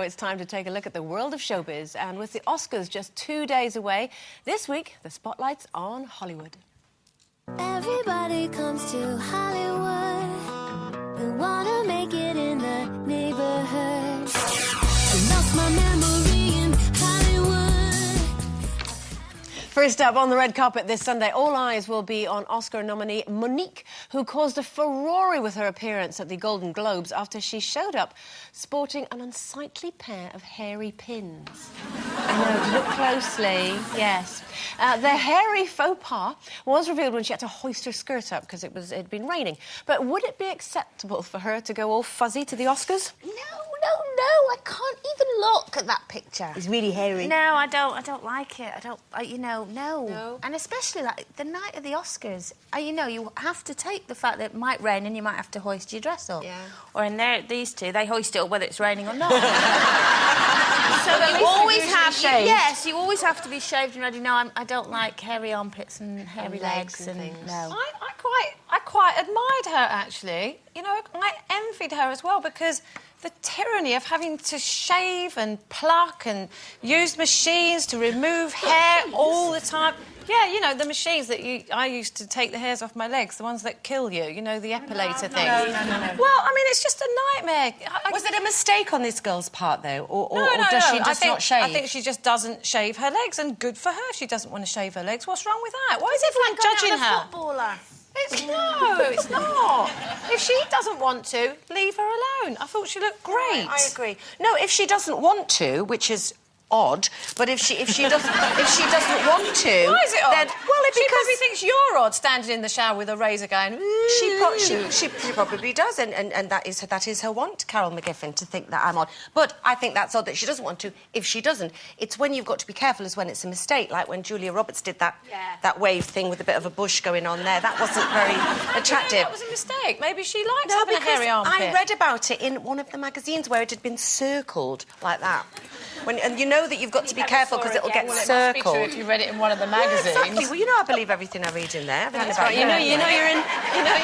It's time to take a look at the world of showbiz, and with the Oscars just 2 days away, this week the spotlight's on Hollywood. Everybody comes to Hollywood. We wanna make it in the neighborhood. I lost my memory in Hollywood. First up on the red carpet this Sunday, all eyes will be on Oscar nominee Monique, who caused a furore with her appearance at the Golden Globes after she showed up sporting an unsightly pair of hairy pins. I know, look closely, yes. The hairy faux pas was revealed when she had to hoist her skirt up because it'd been raining. But would it be acceptable for her to go all fuzzy to the Oscars? No, I can't even look at that picture. It's really hairy. No, I don't like it. No. And especially, like, the night of the Oscars, you have to take the fact that it might rain and you might have to hoist your dress up. Yeah. Or in these two, they hoist it up whether it's raining or not. So you always have shaved. Yes, you always have to be shaved and ready. No, I don't like hairy armpits and hairy legs and things. No. I quite admired her, actually. You know, I envied her as well, because the tyranny of having to shave and pluck and use machines to remove hair all the time. Yeah, you know, the machines that I used to take the hairs off my legs, the ones that kill you, you know, the epilator thing. No. Well, I mean, it's just a nightmare. Was it a mistake on this girl's part, though? Or No, does she just not shave? I think she just doesn't shave her legs, and good for her if she doesn't want to shave her legs. What's wrong with that? Why is everyone judging her? Footballer. It's not. If she doesn't want to, leave her alone. I thought she looked great. I agree. No, if she doesn't want to, which is odd, but if she doesn't want to, why is it odd? Then, She probably thinks you're odd, standing in the shower with a razor going. She probably does, and that is her want, Carol McGiffin, to think that I'm odd. But I think that's odd that she doesn't want to. If she doesn't, it's when you've got to be careful is when it's a mistake, like when Julia Roberts did that wave thing with a bit of a bush going on there. That wasn't very attractive. That was a mistake. Maybe she likes having a hairy armpit. I read about it in one of the magazines where it had been circled like that. And you know that you've got to be careful because it'll get circled. It must be true if you read it in one of the magazines. Yeah, exactly. Well, you know I believe everything I read in there. That's right. You know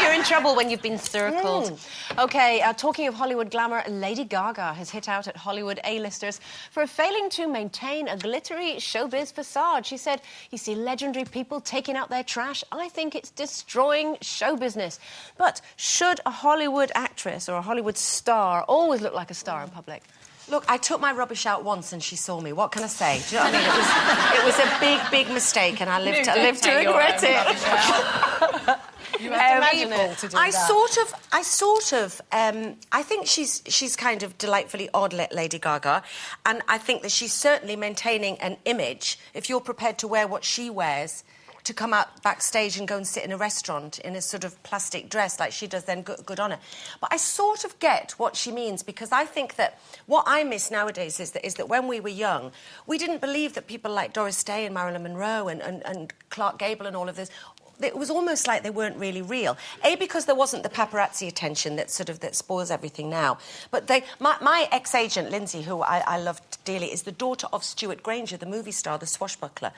you're in trouble when you've been circled. OK, talking of Hollywood glamour, Lady Gaga has hit out at Hollywood A-listers for failing to maintain a glittery showbiz facade. She said, "You see legendary people taking out their trash. I think it's destroying show business." But should a Hollywood actress or a Hollywood star always look like a star in public? Look, I took my rubbish out once and she saw me. What can I say? Do you know what I mean? It was a big mistake, and I lived to regret it. You have to imagine it to do I think she's kind of delightfully odd, Lady Gaga, and I think that she's certainly maintaining an image. If you're prepared to wear what she wears, to come out backstage and go and sit in a restaurant in a sort of plastic dress like she does, then good on her. But I sort of get what she means, because I think that what I miss nowadays is that when we were young, we didn't believe that people like Doris Day and Marilyn Monroe and Clark Gable and all of this, it was almost like they weren't really real. Because there wasn't the paparazzi attention that spoils everything now. But my ex-agent, Lindsay, who I love dearly, is the daughter of Stuart Granger, the movie star, the swashbuckler.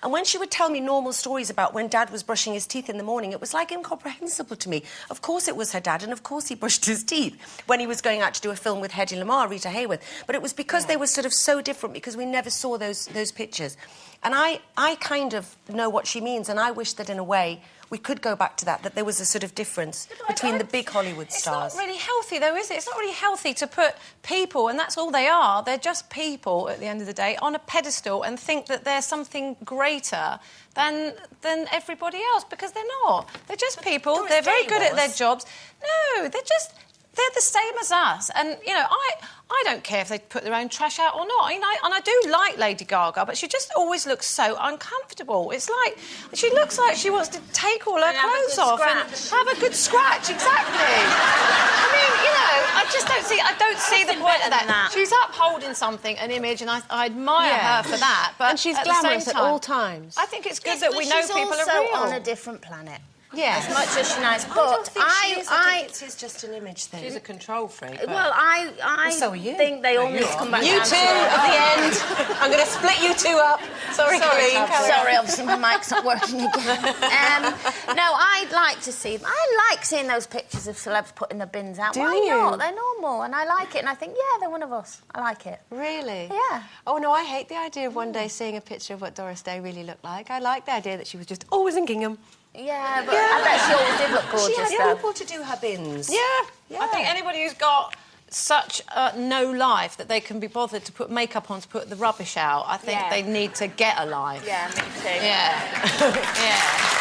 And when she would tell me normal stories about when Dad was brushing his teeth in the morning, it was like incomprehensible to me. Of course it was her dad, and of course he brushed his teeth when he was going out to do a film with Hedy Lamarr, Rita Hayworth. But it was because they were sort of so different, because we never saw those pictures. And I kind of know what she means, and I wish that in a way we could go back to that there was a sort of difference between the big Hollywood stars. It's not really healthy, though, is it? It's not really healthy to put people, and that's all they are, they're just people at the end of the day, on a pedestal and think that they're something greater than everybody else, because they're not. They're just people. They're very good at their jobs. No, they're the same as us. And, you know, I don't care if they put their own trash out or not. And I do like Lady Gaga, but she just always looks so uncomfortable. It's like, she looks like she wants to take all her clothes off and have a good scratch, exactly. I mean, you know, I don't see the point of that. She's upholding something, an image, and I admire her for that. But and she's glamorous at all times. I think it's good that we know people are real. She's also on a different planet. as much as she's nice. I don't But think she is. I think it's just an image thing. She's a control freak. Well, I so are you. think they all need to come back You down two to earth. at the end. I'm going to split you two up. Sorry, Coleen. Sorry, obviously my mic's not working again. No, I'd like to see... I like seeing those pictures of celebs putting the bins out. Why not? They're normal, and I like it. And I think, yeah, they're one of us. I like it. Really? Yeah. Oh, no, I hate the idea of one day seeing a picture of what Doris Day really looked like. I like the idea that she was just always in gingham. Yeah, but I bet she always did look gorgeous, She though. had people to do her bins. Yeah. I think anybody who's got such no life that they can be bothered to put makeup on to put the rubbish out, I think they need to get a life. Yeah, me too. Yeah. Yeah.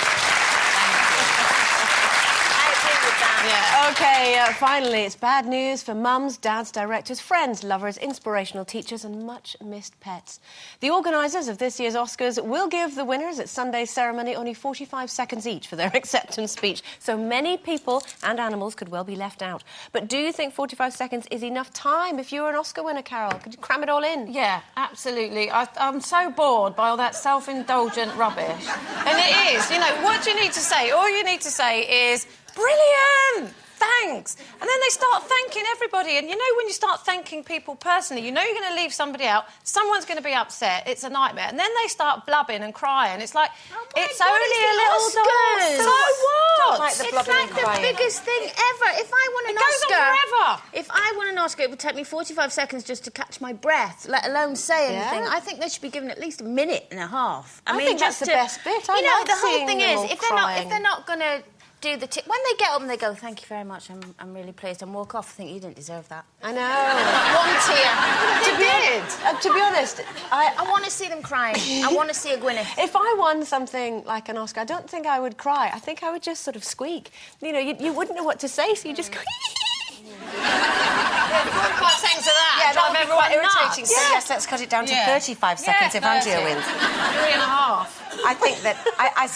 Yeah. OK, finally, it's bad news for mums, dads, directors, friends, lovers, inspirational teachers and much-missed pets. The organisers of this year's Oscars will give the winners at Sunday's ceremony only 45 seconds each for their acceptance speech, so many people and animals could well be left out. But do you think 45 seconds is enough time if you were an Oscar winner, Carol? Could you cram it all in? Yeah, absolutely. I'm so bored by all that self-indulgent rubbish. And it is, you know, what do you need to say? All you need to say is, brilliant! Thanks. And then they start thanking everybody. And you know when you start thanking people personally, you know you're going to leave somebody out, someone's going to be upset, it's a nightmare. And then they start blubbing and crying. It's like, it's God, only it's a little the Oscars. dance. So what? Don't like the It's blubbing like and the crying. biggest thing ever. If I won an It goes on Oscar... forever. If I won an Oscar, it would take me 45 seconds just to catch my breath, let alone say anything. Yeah. I think they should be given at least a minute and a half. I think that's just the to... best bit. I You know, like the whole seeing thing them is, all if crying. they're not going to do the... When they get up and they go, thank you very much, I'm really pleased, and walk off, I think you didn't deserve that. I know. One tear. To be honest, I want to see them crying. I want to see a Gwyneth. if I won something like an Oscar, I don't think I would cry. I think I would just sort of squeak. You know, you wouldn't know what to say, so you just... Quite thanks to that. Yeah, that Drive would be everyone quite irritating. nuts. So yes, let's cut it down to 35 seconds if 30. Andrea wins. 3.5. I think that I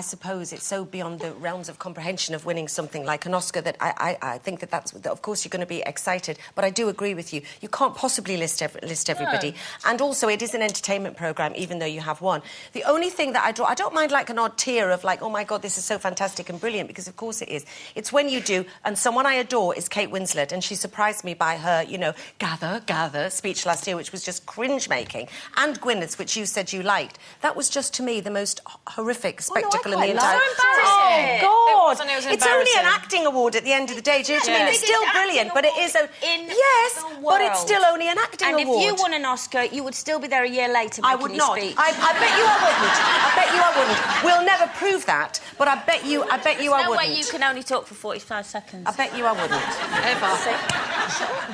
suppose it's so beyond the realms of comprehension of winning something like an Oscar that I think that of course you're going to be excited, but I do agree with you. You can't possibly list everybody, and also it is an entertainment programme, even though you have won. The only thing that I don't mind like an odd tear of like, oh my God, this is so fantastic and brilliant, because of course it is. It's when you do, and someone I adore is Kate Winslet, and she surprised me by her, you know, gather speech last year, which was just cringe-making, and Gwyneth's, which you said you liked. That was just to me the most horrific spectacle in the entire... Oh, God! It was It's only an embarrassing. acting award at the end of the day. Do you know what I mean? Yeah. It's still brilliant, but it is a... Yes, but it's still only an acting and award. if you won an Oscar, you would still be there a year later I making would your not. speech. I bet you I wouldn't. I bet you I wouldn't. We'll never prove that, but I bet you I There's wouldn't. no way you can only talk for 45 seconds. I bet you I wouldn't.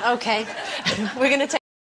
OK. We're going to take...